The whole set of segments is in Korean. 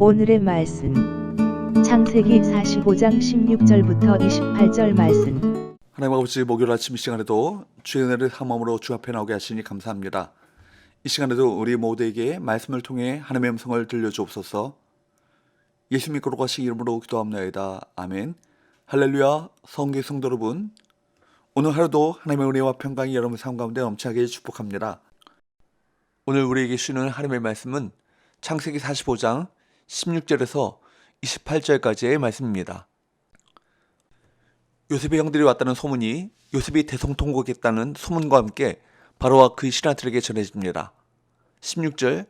오늘의 말씀 창세기 45장 16절부터 28절 말씀. 하나님 아버지, 목요일 아침 이 시간에도 주의 은혜를 한 마음으로 주 앞에 나오게 하시니 감사합니다. 이 시간에도 우리 모두에게 말씀을 통해 하나님의 음성을 들려주옵소서. 예수 믿고 거룩하신 이름으로 기도합나이다. 아멘. 할렐루야. 성계 성도 여러분, 오늘 하루도 하나님의 은혜와 평강이 여러분 삶 가운데 넘치게 축복합니다. 오늘 우리에게 주시는 하나님의 말씀은 창세기 45장 16절에서 28절까지의 말씀입니다. 요셉의 형들이 왔다는 소문이 요셉이 대성통곡했다는 소문과 함께 바로와 그의 신하들에게 전해집니다. 16절,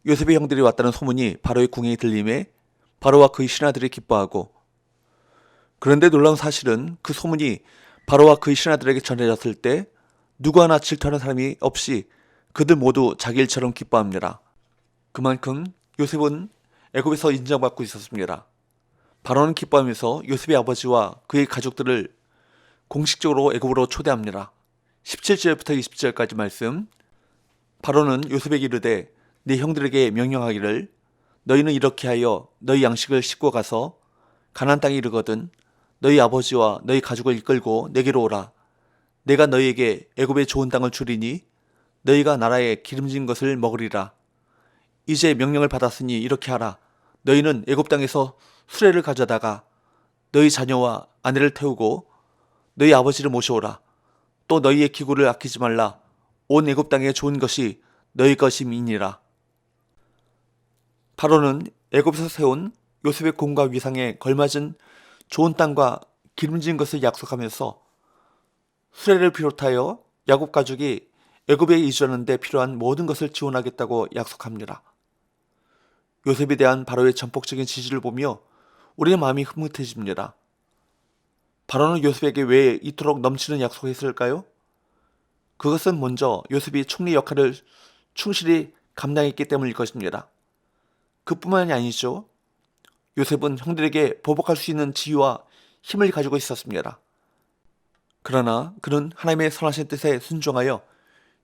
요셉의 형들이 왔다는 소문이 바로의 궁에 들림에 바로와 그의 신하들이 기뻐하고, 그런데 놀라운 사실은 그 소문이 바로와 그의 신하들에게 전해졌을 때 누구 하나 질투하는 사람이 없이 그들 모두 자기 일처럼 기뻐합니다. 그만큼 요셉은 애굽에서 인정받고 있었습니다. 바로는 기뻐하면서 요셉의 아버지와 그의 가족들을 공식적으로 애굽으로 초대합니다. 17절부터 20절까지 말씀. 바로는 요셉에게 이르되 네 형들에게 명령하기를 너희는 이렇게 하여 너희 양식을 싣고 가서 가나안 땅에 이르거든 너희 아버지와 너희 가족을 이끌고 내게로 오라. 내가 너희에게 애굽의 좋은 땅을 주리니 너희가 나라에 기름진 것을 먹으리라. 이제 명령을 받았으니 이렇게 하라. 너희는 애굽 땅에서 수레를 가져다가 너희 자녀와 아내를 태우고 너희 아버지를 모셔오라. 또 너희의 기구를 아끼지 말라. 온 애굽 땅에 좋은 것이 너희 것임이니라. 바로는 애굽에서 세운 요셉의 공과 위상에 걸맞은 좋은 땅과 기름진 것을 약속하면서 수레를 비롯하여 야곱 가족이 애굽에 이주하는 데 필요한 모든 것을 지원하겠다고 약속합니다. 요셉에 대한 바로의 전폭적인 지지를 보며 우리의 마음이 흐뭇해집니다. 바로는 요셉에게 왜 이토록 넘치는 약속을 했을까요? 그것은 먼저 요셉이 총리 역할을 충실히 감당했기 때문일 것입니다. 그뿐만이 아니죠. 요셉은 형들에게 보복할 수 있는 지위와 힘을 가지고 있었습니다. 그러나 그는 하나님의 선하신 뜻에 순종하여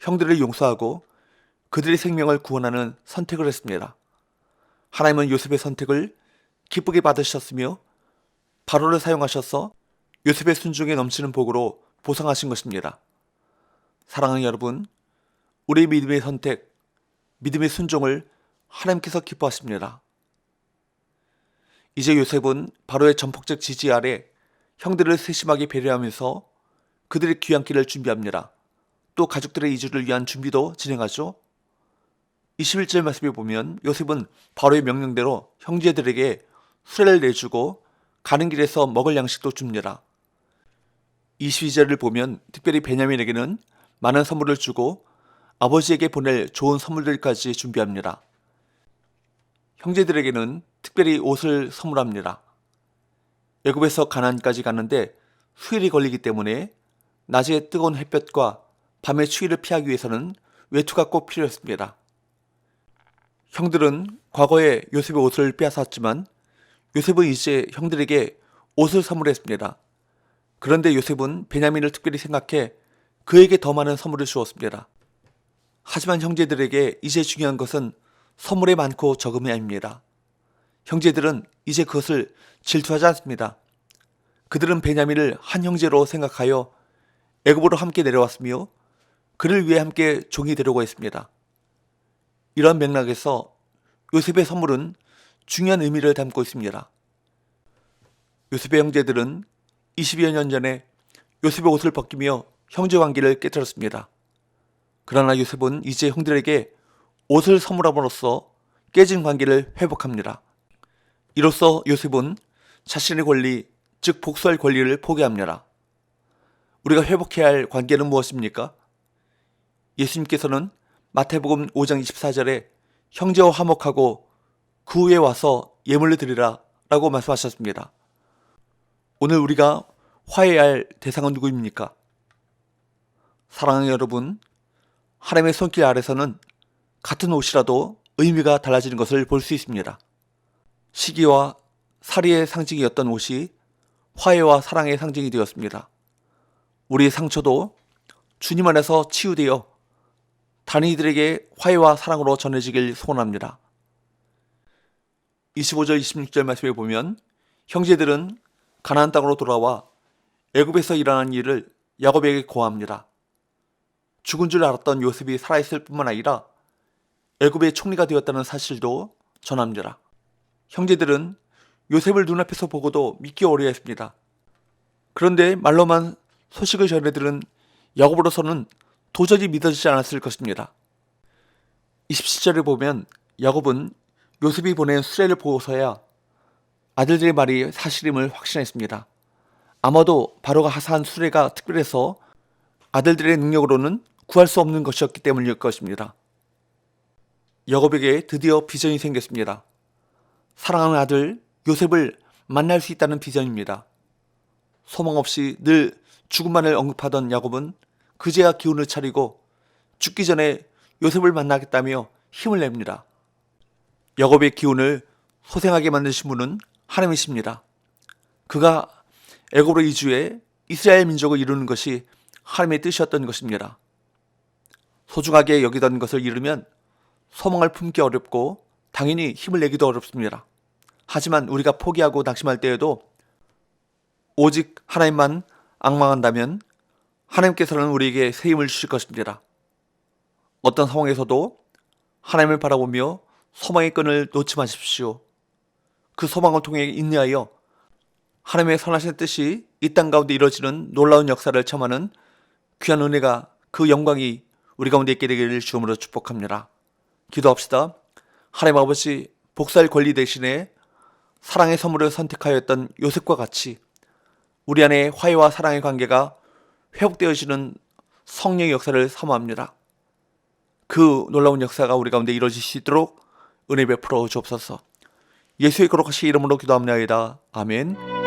형들을 용서하고 그들의 생명을 구원하는 선택을 했습니다. 하나님은 요셉의 선택을 기쁘게 받으셨으며 바로를 사용하셔서 요셉의 순종에 넘치는 복으로 보상하신 것입니다. 사랑하는 여러분, 우리의 믿음의 선택, 믿음의 순종을 하나님께서 기뻐하십니다. 이제 요셉은 바로의 전폭적 지지 아래 형들을 세심하게 배려하면서 그들의 귀환길을 준비합니다. 또 가족들의 이주를 위한 준비도 진행하죠. 21절 말씀에 보면 요셉은 바로의 명령대로 형제들에게 수레를 내주고 가는 길에서 먹을 양식도 줍니다. 22절을 보면 특별히 베냐민에게는 많은 선물을 주고 아버지에게 보낼 좋은 선물들까지 준비합니다. 형제들에게는 특별히 옷을 선물합니다. 애굽에서 가나안까지 가는데 수일이 걸리기 때문에 낮의 뜨거운 햇볕과 밤의 추위를 피하기 위해서는 외투가 꼭 필요했습니다. 형들은 과거에 요셉의 옷을 빼앗았지만 요셉은 이제 형들에게 옷을 선물했습니다. 그런데 요셉은 베냐민을 특별히 생각해 그에게 더 많은 선물을 주었습니다. 하지만 형제들에게 이제 중요한 것은 선물의 많고 적음이 아닙니다. 형제들은 이제 그것을 질투하지 않습니다. 그들은 베냐민을 한 형제로 생각하여 애굽으로 함께 내려왔으며 그를 위해 함께 종이 되려고 했습니다. 이런 맥락에서 요셉의 선물은 중요한 의미를 담고 있습니다. 요셉의 형제들은 20여 년 전에 요셉의 옷을 벗기며 형제 관계를 깨뜨렸습니다. 그러나 요셉은 이제 형들에게 옷을 선물함으로써 깨진 관계를 회복합니다. 이로써 요셉은 자신의 권리, 즉 복수할 권리를 포기합니다. 우리가 회복해야 할 관계는 무엇입니까? 예수님께서는 마태복음 5장 24절에 형제와 화목하고 그 후에 와서 예물을 드리라 라고 말씀하셨습니다. 오늘 우리가 화해해야 할 대상은 누구입니까? 사랑하는 여러분, 하나님의 손길 아래서는 같은 옷이라도 의미가 달라지는 것을 볼 수 있습니다. 시기와 살이의 상징이었던 옷이 화해와 사랑의 상징이 되었습니다. 우리의 상처도 주님 안에서 치유되어 다른 이들에게 화해와 사랑으로 전해지길 소원합니다. 25절 26절 말씀에 보면 형제들은 가나안 땅으로 돌아와 애굽에서 일어난 일을 야곱에게 고합니다. 죽은 줄 알았던 요셉이 살아있을 뿐만 아니라 애굽의 총리가 되었다는 사실도 전합니다. 형제들은 요셉을 눈앞에서 보고도 믿기 어려워했습니다. 그런데 말로만 소식을 전해 들은 야곱으로서는 도저히 믿어지지 않았을 것입니다. 27절에 보면 야곱은 요셉이 보낸 수레를 보고서야 아들들의 말이 사실임을 확신했습니다. 아마도 바로가 하사한 수레가 특별해서 아들들의 능력으로는 구할 수 없는 것이었기 때문일 것입니다. 야곱에게 드디어 비전이 생겼습니다. 사랑하는 아들 요셉을 만날 수 있다는 비전입니다. 소망 없이 늘 죽음만을 언급하던 야곱은 그제야 기운을 차리고 죽기 전에 요셉을 만나겠다며 힘을 냅니다. 야곱의 기운을 소생하게 만드신 분은 하나님이십니다. 그가 애굽으로 이주해 이스라엘 민족을 이루는 것이 하나님의 뜻이었던 것입니다. 소중하게 여기던 것을 잃으면 소망을 품기 어렵고 당연히 힘을 내기도 어렵습니다. 하지만 우리가 포기하고 낙심할 때에도 오직 하나님만 앙망한다면 하나님께서는 우리에게 새 힘을 주실 것입니다. 어떤 상황에서도 하나님을 바라보며 소망의 끈을 놓지 마십시오. 그 소망을 통해 인내하여 하나님의 선하신 뜻이 이 땅 가운데 이루어지는 놀라운 역사를 체험하는 귀한 은혜가 그 영광이 우리 가운데 있게 되기를 주음으로 축복합니다. 기도합시다. 하나님 아버지, 복수할 권리 대신에 사랑의 선물을 선택하였던 요셉과 같이 우리 안에 화해와 사랑의 관계가 회복되어지는 성령의 역사를 사모합니다. 그 놀라운 역사가 우리 가운데 이루어질 수 있도록 은혜 베풀어 주옵소서. 예수의 거룩하신 이름으로 기도합니다. 아멘.